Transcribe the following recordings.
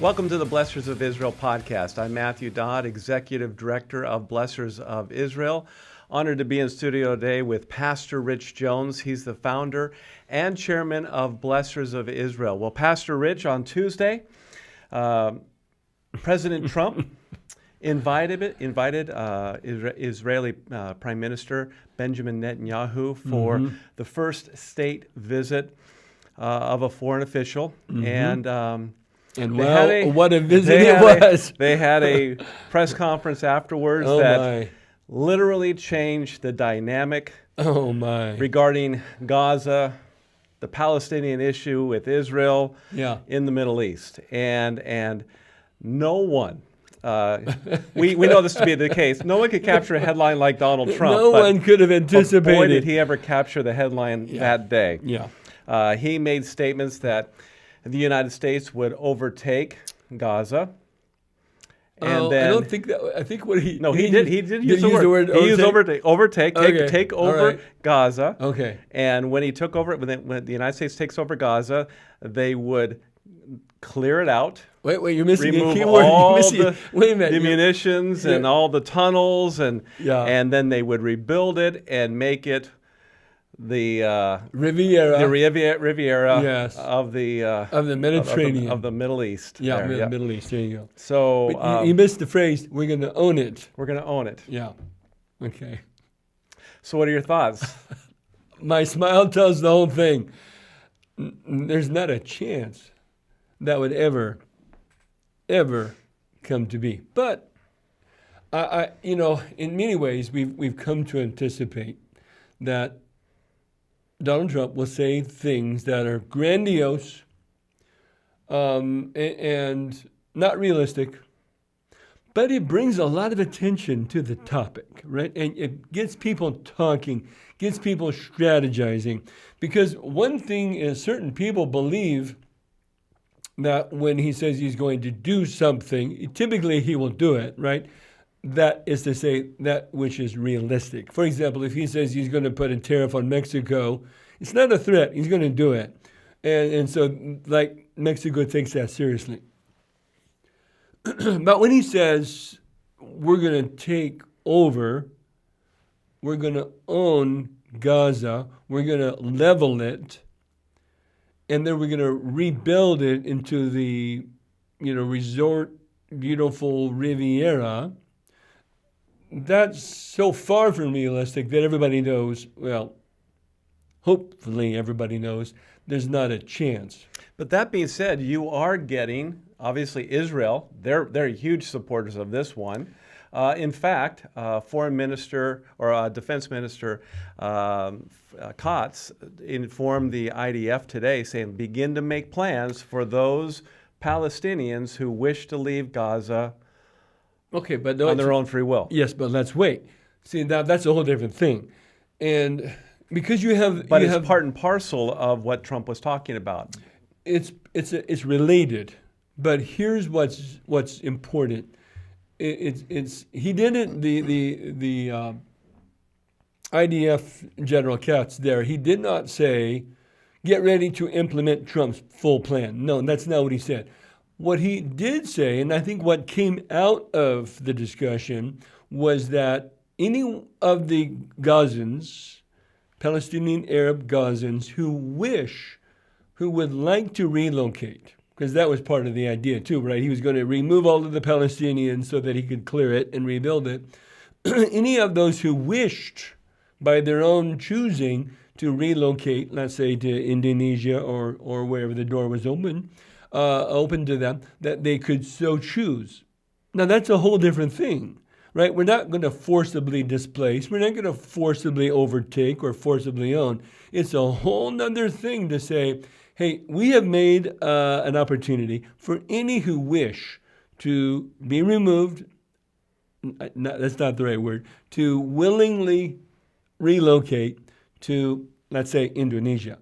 Welcome to the Blessors of Israel Podcast. I'm Matthew Dodd, Executive Director of Blessors of Israel. Honored to be in studio today with Pastor Rich Jones. He's the founder and chairman of Blessors of Israel. Well, Pastor Rich, on Tuesday, President Trump invited Israeli Prime Minister Benjamin Netanyahu for the first state visit of a foreign official. And what a visit it was. They had a press conference afterwards literally changed the dynamic regarding Gaza, the Palestinian issue with Israel in the Middle East. And no one, we know this to be the case, no one could capture a headline like Donald Trump. No one could have anticipated. Boy, did he ever capture the headline that day. He made statements that the United States would overtake Gaza. And then, I don't think that. I think what he did use the word. He used overtake, take over Gaza. Okay. And when he took over, when the United States takes over Gaza, they would clear it out. Wait, you're missing remove a keyword. all the munitions and all the tunnels, and then they would rebuild it and make it the Riviera, of the Mediterranean, of the Middle East. The Middle East. There you go. So but you missed the phrase. We're going to own it. We're going to own it. Yeah. Okay. So what are your thoughts? My smile tells the whole thing. There's not a chance that would ever come to be. But I in many ways we've come to anticipate that Donald Trump will say things that are grandiose and not realistic, but it brings a lot of attention to the topic, right? And it gets people talking, gets people strategizing, because one thing is certain people believe that when he says he's going to do something, typically he will do it, right? That is to say, that which is realistic. For example, if he says he's going to put a tariff on Mexico, it's not a threat. He's going to do it. And so, like, Mexico takes that seriously. But when he says we're going to take over, we're going to own Gaza, we're going to level it, and then we're going to rebuild it into the, resort, beautiful Riviera, that's so far from realistic that everybody knows, hopefully everybody knows, there's not a chance. But that being said, you are getting, obviously, Israel. They're huge supporters of this one. In fact, Foreign Minister or Defense Minister Katz informed the IDF today, saying, begin to make plans for those Palestinians who wish to leave Gaza but on their own free will. Yes, but let's wait. See, now that's a whole different thing. And because it's part and parcel of what Trump was talking about. It's related, but here's what's important. He didn't the IDF General Katz there. He did not say, get ready to implement Trump's full plan. No, that's not what he said. What he did say, and I think what came out of the discussion, was that any of the Gazans, Palestinian Arab Gazans, who would like to relocate, because that was part of the idea too, right? He was going to remove all of the Palestinians so that he could clear it and rebuild it. Any of those who wished, by their own choosing, to relocate, let's say to Indonesia or wherever the door was open to them, that they could so choose. Now that's a whole different thing, right? We're not going to forcibly displace. We're not going to forcibly overtake or forcibly own. It's a whole other thing to say, hey, we have made an opportunity for any who wish to be removed, that's not the right word, to willingly relocate to, let's say, Indonesia.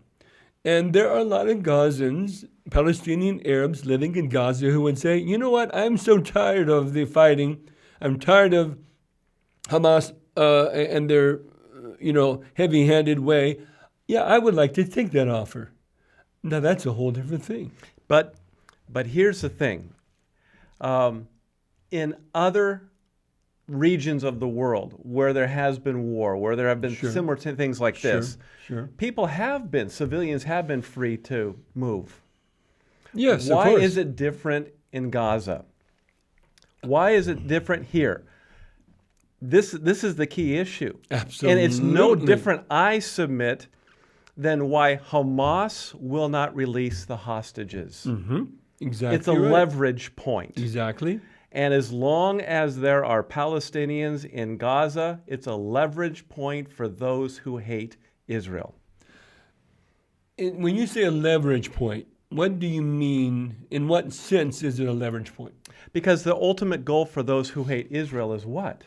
And there are a lot of Gazans, Palestinian Arabs living in Gaza who would say, you know what, I'm so tired of the fighting. I'm tired of Hamas and their, heavy-handed way. Yeah, I would like to take that offer. Now, that's a whole different thing. But here's the thing. In other regions of the world where there has been war, where there have been similar things like this, civilians have been free to move. Yes, Why of course. is it different in Gaza? Why is it different here? This is the key issue. Absolutely. And it's no different, I submit, than why Hamas will not release the hostages. Mm-hmm. Exactly. It's a leverage point. Exactly. And as long as there are Palestinians in Gaza, it's a leverage point for those who hate Israel. When you say a leverage point, what do you mean? In what sense is it a leverage point? Because the ultimate goal for those who hate Israel is what?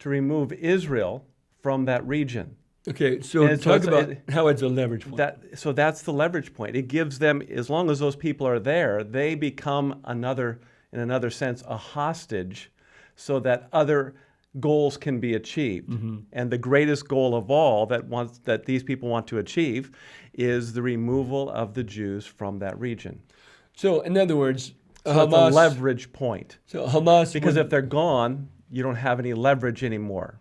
To remove Israel from that region. Okay, so talk about how it's a leverage point. So that's the leverage point. It gives them, as long as those people are there, they become in another sense, a hostage so that other goals can be achieved. Mm-hmm. And the greatest goal of all that these people want to achieve is the removal of the Jews from that region. So, in other words, Hamas, it's a leverage point. So Hamas, because if they're gone, you don't have any leverage anymore.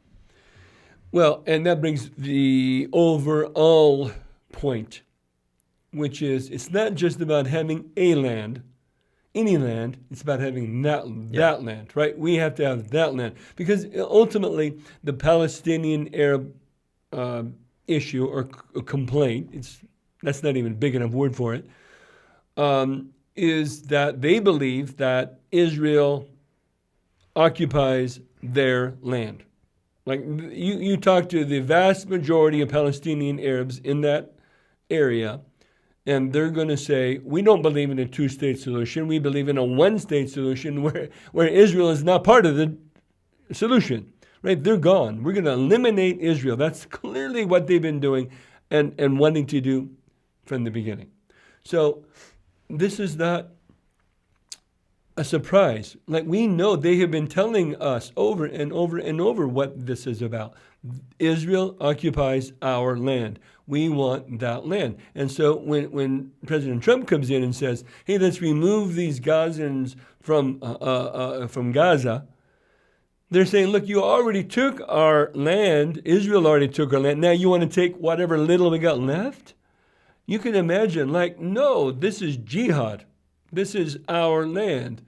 Well, and that brings the overall point, which is it's not just about having a land, any land, it's about having that land, right? We have to have that land. Because ultimately, the Palestinian-Arab issue or complaint, that's not even a big enough word for it, is that they believe that Israel occupies their land. Like you talk to the vast majority of Palestinian Arabs in that area, and they're going to say, we don't believe in a two-state solution. We believe in a one-state solution where Israel is not part of the solution. Right? They're gone. We're going to eliminate Israel. That's clearly what they've been doing and wanting to do from the beginning. So this is not a surprise. Like, we know they have been telling us over and over and over what this is about. Israel occupies our land. We want that land. And so when President Trump comes in and says, hey, let's remove these Gazans from Gaza, they're saying, look, you already took our land. Israel already took our land. Now you want to take whatever little we got left? You can imagine, like, no, this is jihad. This is our land,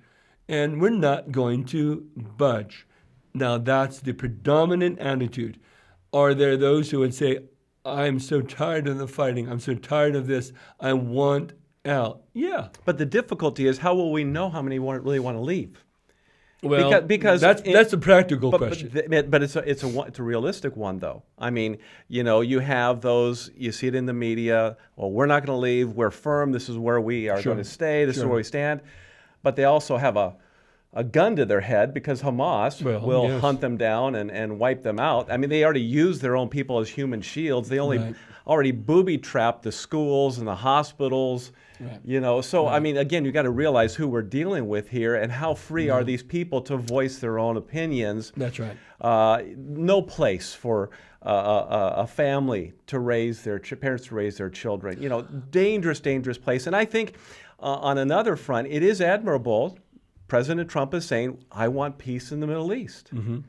and we're not going to budge. Now, that's the predominant attitude. Are there those who would say, I'm so tired of the fighting. I'm so tired of this. I want out. Yeah. But the difficulty is, how will we know how many really want to leave? Well, because that's a practical question. But it's a realistic one, though. I mean, you have those, you see it in the media, well, we're not going to leave, we're firm, this is where we are going to stay, this is where we stand. But they also have a gun to their head because Hamas will hunt them down and wipe them out. I mean, they already use their own people as human shields. They already booby-trapped the schools and the hospitals. Right. So I mean, again, you got to realize who we're dealing with here and how free are these people to voice their own opinions. That's right. No place for a family to raise parents to raise their children. Dangerous place. And I think on another front, it is admirable. President Trump is saying, I want peace in the Middle East. Mm-hmm.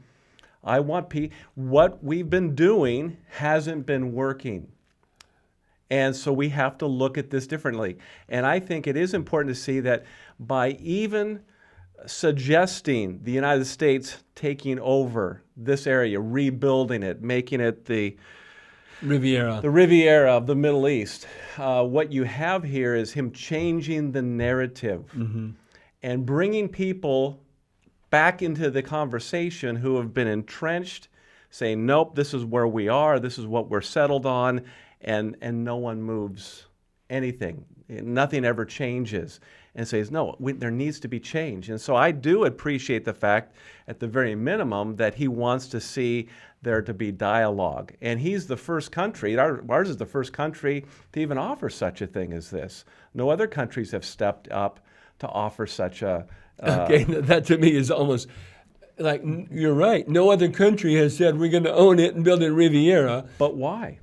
I want peace. What we've been doing hasn't been working. And so we have to look at this differently. And I think it is important to see that by even suggesting the United States taking over this area, rebuilding it, making it the Riviera of the Middle East, what you have here is him changing the narrative and bringing people back into the conversation who have been entrenched, saying, nope, this is where we are, this is what we're settled on, and no one moves anything. Nothing ever changes. And says, no, there needs to be change. And so I do appreciate the fact, at the very minimum, that he wants to see there to be dialogue. And he's the first country, ours is the first country to even offer such a thing as this. No other countries have stepped up to offer such a... Okay, that to me is almost... Like, you're right. No other country has said we're going to own it and build it Riviera. But why?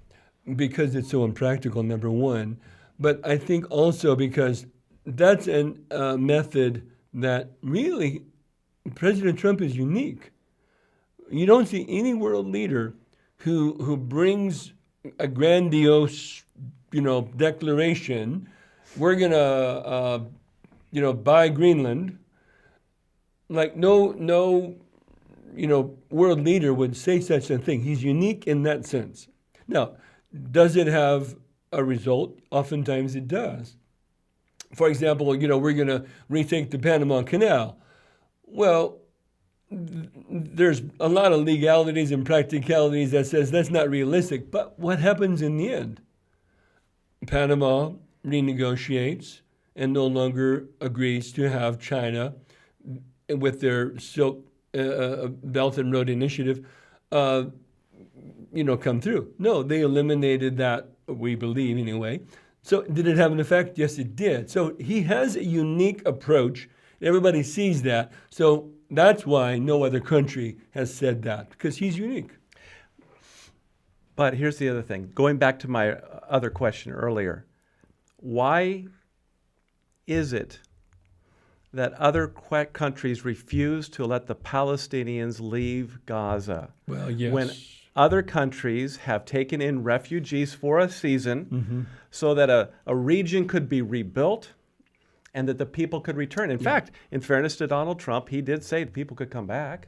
Because it's so impractical, number one. But I think also because that's a method that really President Trump is unique. You don't see any world leader who brings a grandiose, declaration. We're gonna, buy Greenland. Like no, world leader would say such a thing. He's unique in that sense. Now, does it have a result? Oftentimes it does. For example, we're going to rethink the Panama Canal. Well, there's a lot of legalities and practicalities that says that's not realistic. But what happens in the end? Panama renegotiates and no longer agrees to have China with their Silk Belt and Road Initiative, come through. No, they eliminated that, we believe anyway. So did it have an effect? Yes, it did. So he has a unique approach. Everybody sees that. So that's why no other country has said that, because he's unique. But here's the other thing. Going back to my other question earlier, why is it that other countries refuse to let the Palestinians leave Gaza? Well, yes. When other countries have taken in refugees for a season so that a region could be rebuilt and that the people could return. In fact, in fairness to Donald Trump, he did say people could come back.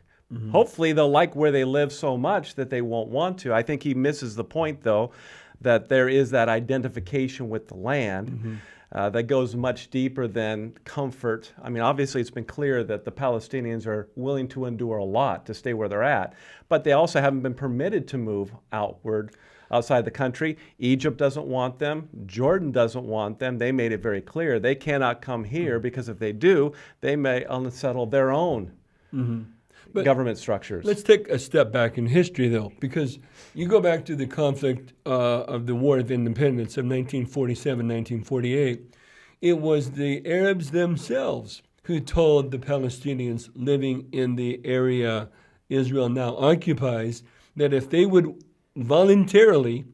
Hopefully they'll like where they live so much that they won't want to. I think he misses the point, though, that there is that identification with the land that goes much deeper than comfort. I mean, obviously it's been clear that the Palestinians are willing to endure a lot to stay where they're at, but they also haven't been permitted to move outward outside the country. Egypt doesn't want them. Jordan doesn't want them. They made it very clear they cannot come here because if they do, they may unsettle their own government structures. Let's take a step back in history, though, because you go back to the conflict of the War of Independence of 1947, 1948. It was the Arabs themselves who told the Palestinians living in the area Israel now occupies that if they would voluntarily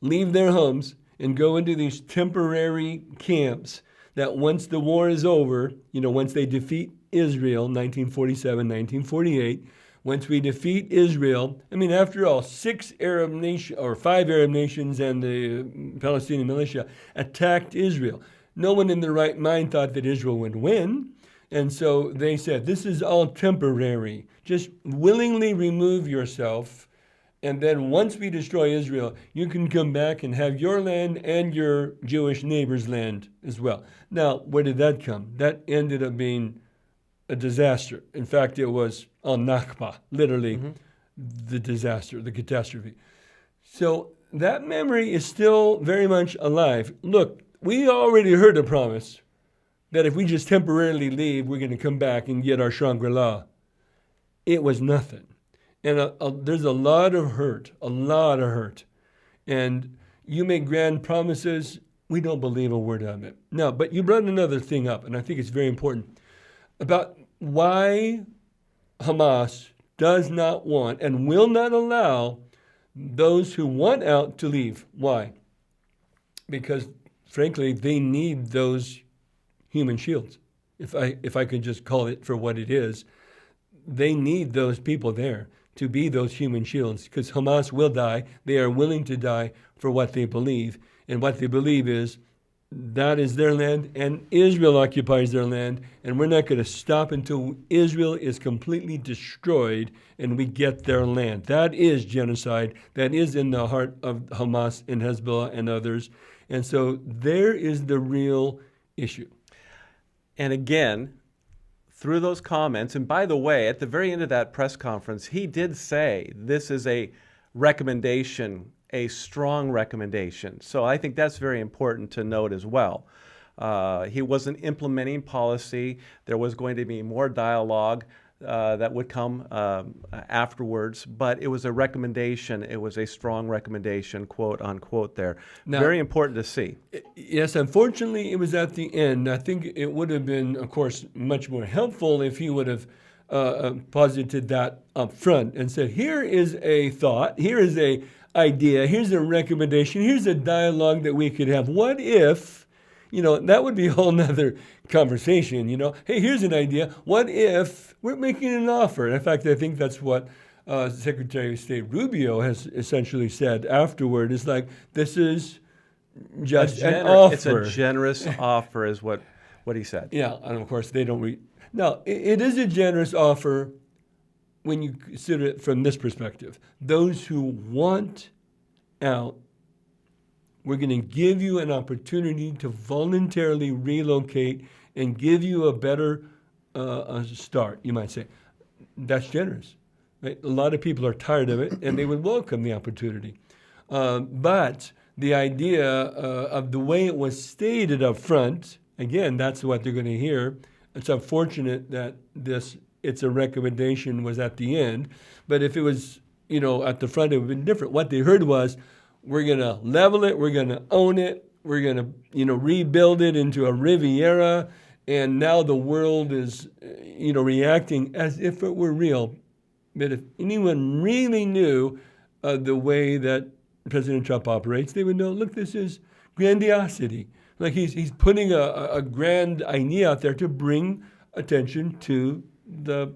leave their homes and go into these temporary camps, that once the war is over, once they defeat Israel, 1947, 1948, once we defeat Israel, after all, 5 Arab nations and the Palestinian militia attacked Israel. No one in their right mind thought that Israel would win. And so they said, this is all temporary. Just willingly remove yourself. And then once we destroy Israel, you can come back and have your land and your Jewish neighbor's land as well. Now, where did that come? That ended up being a disaster. In fact, it was al-Nakba, literally the disaster, the catastrophe. So that memory is still very much alive. Look, we already heard a promise that if we just temporarily leave, we're going to come back and get our Shangri-La. It was nothing. And there's a lot of hurt. And you make grand promises, we don't believe a word of it. No, but you brought another thing up, and I think it's very important, about why Hamas does not want and will not allow those who want out to leave. Why? Because, frankly, they need those human shields. If I could just call it for what it is, they need those people there to be those human shields, because Hamas will die. They are willing to die for what they believe. And what they believe is that is their land, and Israel occupies their land, and we're not going to stop until Israel is completely destroyed and we get their land. That is genocide. That is in the heart of Hamas and Hezbollah and others. And so there is the real issue. And again, through those comments, and by the way, at the very end of that press conference, he did say this is a recommendation, a strong recommendation. So I think that's very important to note as well. He wasn't implementing policy. There was going to be more dialogue that would come afterwards, but it was a recommendation. It was a strong recommendation, quote unquote there. Now, very important to see. Yes, unfortunately, it was at the end. I think it would have been, of course, much more helpful if he would have posited that up front and said, here is a thought, here is a idea, here's a recommendation, here's a dialogue that we could have. What if that would be a whole nother conversation. Hey, here's an idea. What if we're making an offer? In fact, I think that's what Secretary of State Rubio has essentially said afterward. It's like, this is just an offer. It's a generous offer is what he said. Yeah, and of course they don't No, it is a generous offer when you consider it from this perspective. Those who want out, we're going to give you an opportunity to voluntarily relocate and give you a better start, you might say. That's generous. Right? A lot of people are tired of it, and they would welcome the opportunity. But the idea of the way it was stated up front, again, that's what they're going to hear. It's unfortunate that it's a recommendation was at the end. But if it was, at the front, it would have been different. What they heard was, we're going to level it, we're going to own it, we're going to, rebuild it into a Riviera, and now the world is, reacting as if it were real. But if anyone really knew the way that President Trump operates, they would know, look, this is grandiosity. Like he's putting a grand idea out there to bring attention to the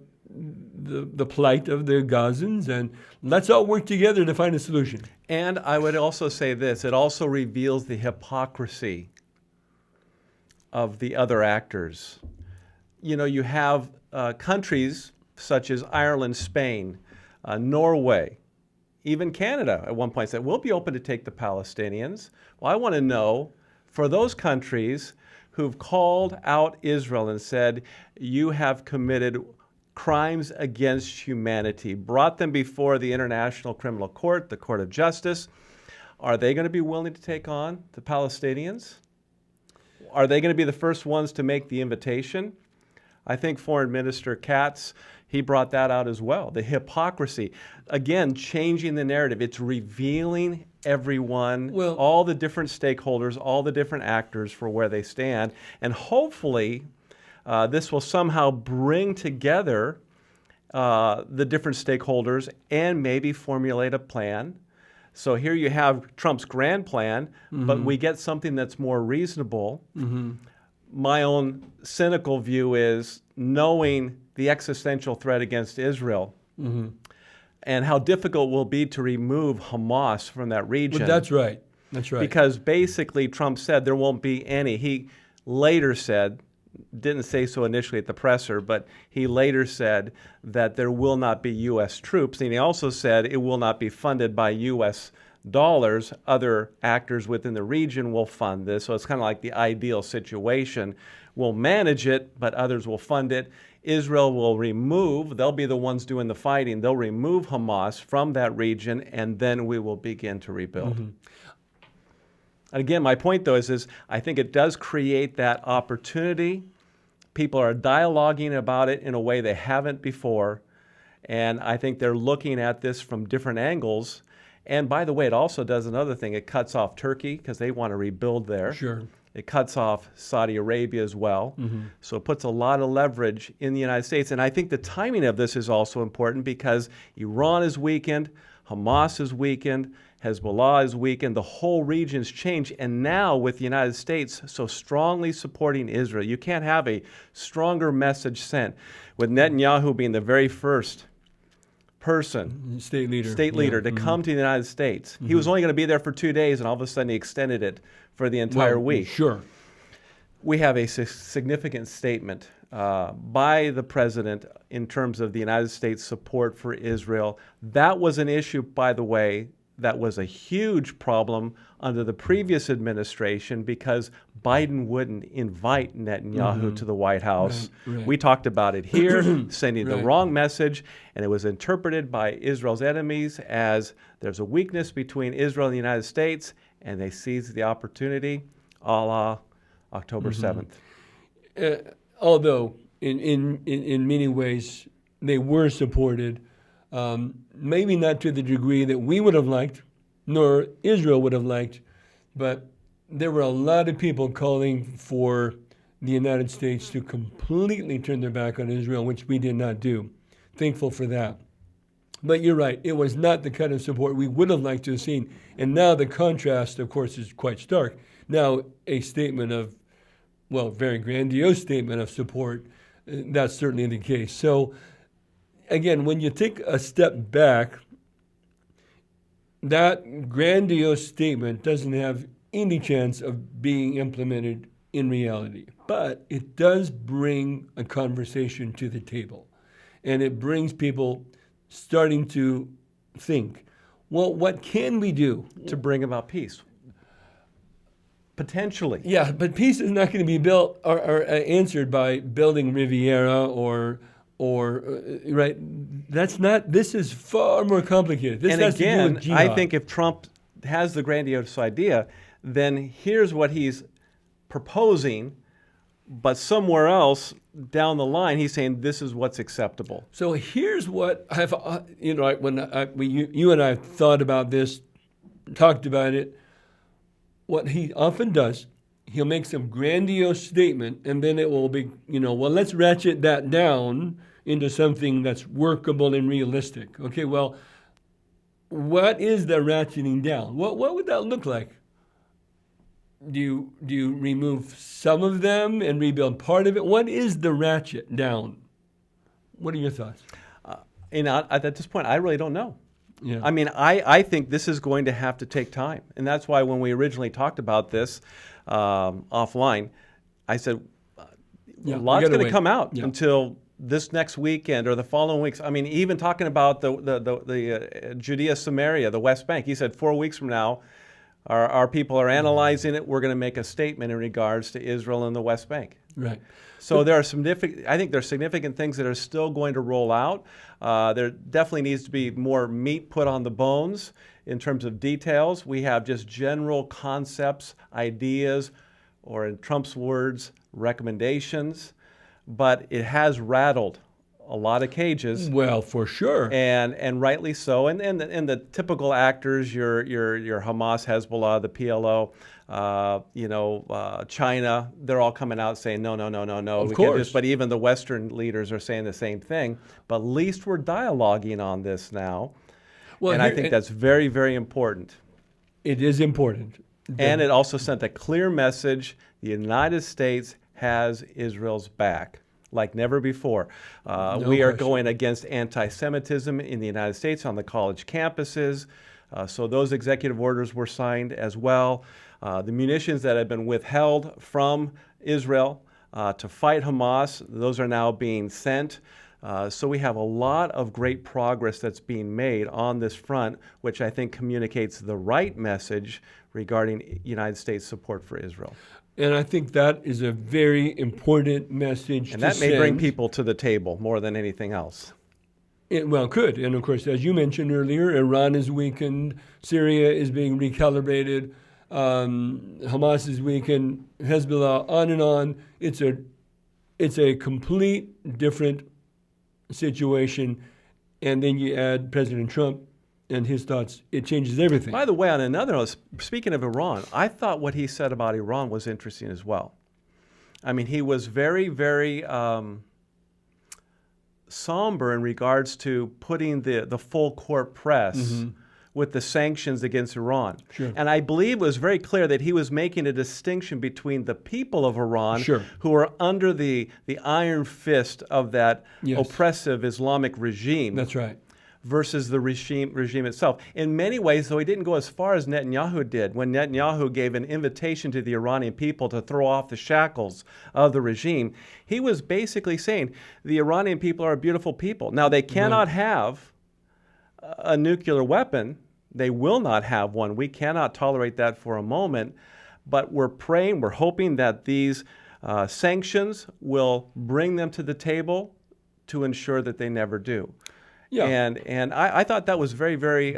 plight of the Gazans, and let's all work together to find a solution. And I would also say this, it also reveals the hypocrisy of the other actors. You have countries such as Ireland, Spain, Norway, even Canada at one point said, we'll be open to take the Palestinians. Well, I want to know, for those countries who've called out Israel and said, you have committed crimes against humanity, brought them before the International Criminal Court, the Court of Justice, are they going to be willing to take on the Palestinians? Are they going to be the first ones to make the invitation? I think Foreign Minister Katz, he brought that out as well. The hypocrisy. Again, changing the narrative. It's revealing everyone, all the different stakeholders, all the different actors for where they stand. And hopefully, this will somehow bring together the different stakeholders and maybe formulate a plan. So here you have Trump's grand plan, but we get something that's more reasonable. My own cynical view is knowing the existential threat against Israel and how difficult it will be to remove Hamas from that region. Well, that's right. That's right. Because basically Trump said there won't be any. He later said, didn't say so initially at the presser, but he later said that there will not be U.S. troops. And he also said it will not be funded by U.S. dollars. Other actors within the region will fund this. So it's kind of like the ideal situation. We'll manage it, but others will fund it. Israel will they'll be the ones doing the fighting. They'll remove Hamas from that region, and then we will begin to rebuild. And again, my point, though, is I think it does create that opportunity. People are dialoguing about it in a way they haven't before, and I think they're looking at this from different angles. And by the way, it also does another thing. It cuts off Turkey because they want to rebuild there. Sure. It cuts off Saudi Arabia as well. So it puts a lot of leverage in the United States. And I think the timing of this is also important because Iran is weakened, Hamas is weakened, Hezbollah is weakened, the whole region's changed. And now with the United States so strongly supporting Israel, you can't have a stronger message sent. With Netanyahu being the very first state leader to come to the United States. He was only going to be there for 2 days, and all of a sudden he extended it for the entire week. Sure. We have a significant statement by the president in terms of the United States support for Israel. That was an issue, by the way, that was a huge problem under the previous administration because Biden wouldn't invite Netanyahu to the White House. Right. We talked about it here, sending the wrong message, and it was interpreted by Israel's enemies as there's a weakness between Israel and the United States, and they seized the opportunity, a la October 7th. Although, in many ways, they were supported, maybe not to the degree that we would have liked, nor Israel would have liked, but there were a lot of people calling for the United States to completely turn their back on Israel, which we did not do. Thankful for that. But you're right, it was not the kind of support we would have liked to have seen. And now the contrast, of course, is quite stark. Now a statement of very grandiose statement of support. That's certainly the case. So, again, when you take a step back, that grandiose statement doesn't have any chance of being implemented in reality. But it does bring a conversation to the table. And it brings people starting to think, well, what can we do to bring about peace? Potentially. Yeah, but peace is not going to be built or answered by building Riviera or right. That's not. This is far more complicated. This and has again, to do with jihad. I think if Trump has the grandiose idea, then here's what he's proposing, but somewhere else down the line, he's saying this is what's acceptable. So here's what I've, you and I thought about this, talked about it. What he often does, he'll make some grandiose statement, and then it will be, well, let's ratchet that down into something that's workable and realistic. Okay, well, what is the ratcheting down? What would that look like? Do you remove some of them and rebuild part of it? What is the ratchet down? What are your thoughts? At this point, I really don't know. Yeah. I mean, I think this is going to have to take time. And that's why when we originally talked about this offline, I said, a lot's going to come out until this next weekend or the following weeks. I mean, even talking about the Judea, Samaria, the West Bank, he said 4 weeks from now, our people are analyzing it. We're going to make a statement in regards to Israel and the West Bank. Right. So there are I think there's significant things that are still going to roll out. There definitely needs to be more meat put on the bones in terms of details. We have just general concepts, ideas, or in Trump's words, recommendations. But it has rattled a lot of cages. Well, for sure. And rightly so. And the typical actors, your Hamas, Hezbollah, the PLO, China, they're all coming out saying, no. Of course. But even the Western leaders are saying the same thing. But at least we're dialoguing on this now. Well, and I think that's very, very important. It is important. And it also sent a clear message. The United States has Israel's back like never before. We are going against anti-Semitism in the United States on the college campuses. So those executive orders were signed as well. The munitions that have been withheld from Israel to fight Hamas, those are now being sent. So we have a lot of great progress that's being made on this front, which I think communicates the right message regarding United States support for Israel. And I think that is a very important message and that may bring people to the table more than anything else. It could. And of course, as you mentioned earlier, Iran is weakened, Syria is being recalibrated, Hamas is weakened, Hezbollah, on and on. It's a complete different situation. And then you add President Trump and his thoughts, it changes everything. By the way, on another note, speaking of Iran, I thought what he said about Iran was interesting as well. I mean, he was very, very somber in regards to putting the full court press with the sanctions against Iran. Sure. And I believe it was very clear that he was making a distinction between the people of Iran who are under the iron fist of that oppressive Islamic regime. That's right. Versus the regime itself. In many ways, though, he didn't go as far as Netanyahu did when Netanyahu gave an invitation to the Iranian people to throw off the shackles of the regime. He was basically saying the Iranian people are a beautiful people. Now, they cannot have a nuclear weapon. They will not have one. We cannot tolerate that for a moment. But we're praying, we're hoping that these sanctions will bring them to the table to ensure that they never do. Yeah. And I thought that was very, very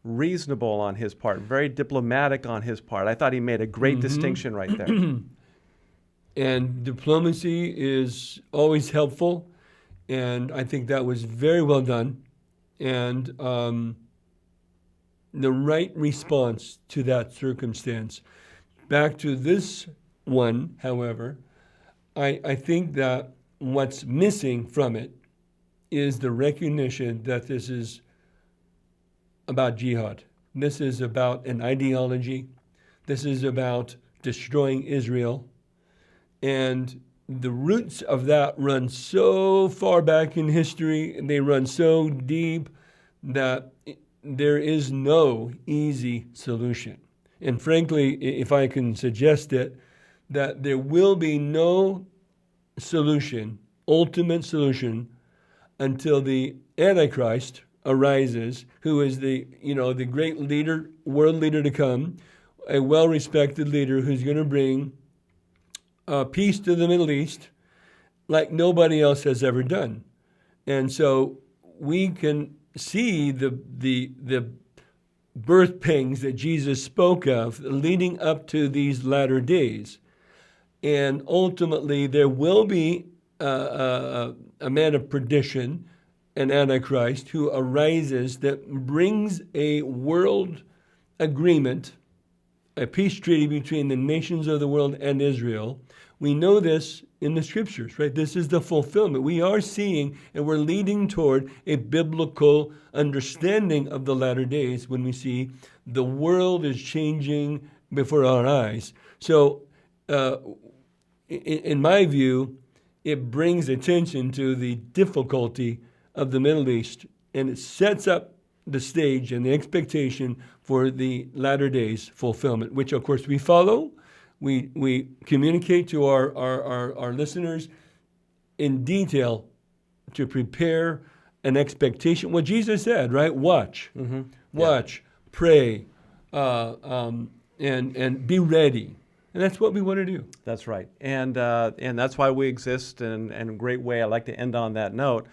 reasonable on his part, very diplomatic on his part. I thought he made a great distinction right there. And diplomacy is always helpful, and I think that was very well done. And the right response to that circumstance. Back to this one, however, I think that what's missing from it is the recognition that this is about jihad. This is about an ideology. This is about destroying Israel. And the roots of that run so far back in history, and they run so deep that there is no easy solution. And frankly, if I can suggest it, that there will be no solution, ultimate solution, until the Antichrist arises, who is the great leader, world leader to come, a well-respected leader who's going to bring peace to the Middle East like nobody else has ever done. And so we can see the birth pangs that Jesus spoke of leading up to these latter days. And ultimately, there will be a man of perdition, an Antichrist, who arises that brings a world agreement, a peace treaty between the nations of the world and Israel. We know this in the scriptures, right? This is the fulfillment. We are seeing and we're leading toward a biblical understanding of the latter days when we see the world is changing before our eyes. So, in my view, it brings attention to the difficulty of the Middle East, and it sets up the stage and the expectation for the latter days fulfillment, which of course we follow. We communicate to our listeners in detail to prepare an expectation. What Jesus said, right? Watch, pray, and be ready. And that's what we want to do. That's right. And that's why we exist, and in a great way. I like to end on that note.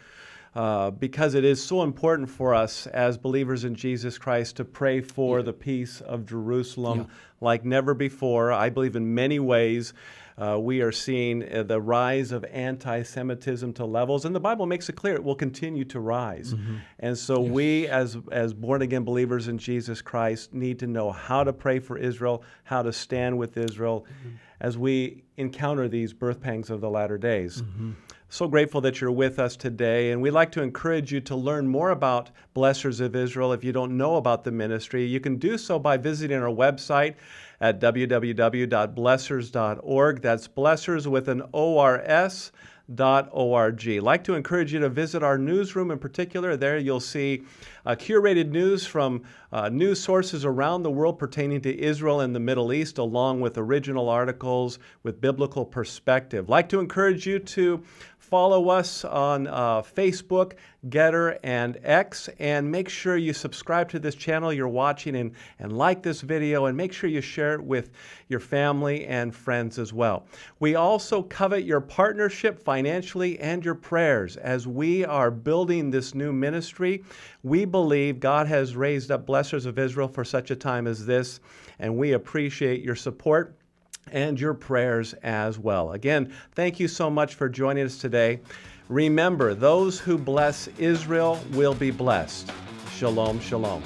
Because it is so important for us as believers in Jesus Christ to pray for the peace of Jerusalem like never before. I believe in many ways we are seeing the rise of anti-Semitism to levels, and the Bible makes it clear it will continue to rise. And so we as born-again believers in Jesus Christ need to know how to pray for Israel, how to stand with Israel as we encounter these birth pangs of the latter days. So grateful that you're with us today, and we'd like to encourage you to learn more about Blessors of Israel. If you don't know about the ministry, you can do so by visiting our website at www.blessors.org. That's Blessors with an O-R-S. .org. I'd like to encourage you to visit our newsroom in particular. There you'll see curated news from news sources around the world pertaining to Israel and the Middle East, along with original articles with biblical perspective. I'd like to encourage you to follow us on Facebook, Getter, and X, and make sure you subscribe to this channel you're watching and like this video, and make sure you share it with your family and friends as well. We also covet your partnership financially and your prayers as we are building this new ministry. We believe God has raised up Blessors of Israel for such a time as this, and we appreciate your support and your prayers as well. Again, thank you so much for joining us today. Remember, those who bless Israel will be blessed. Shalom, shalom.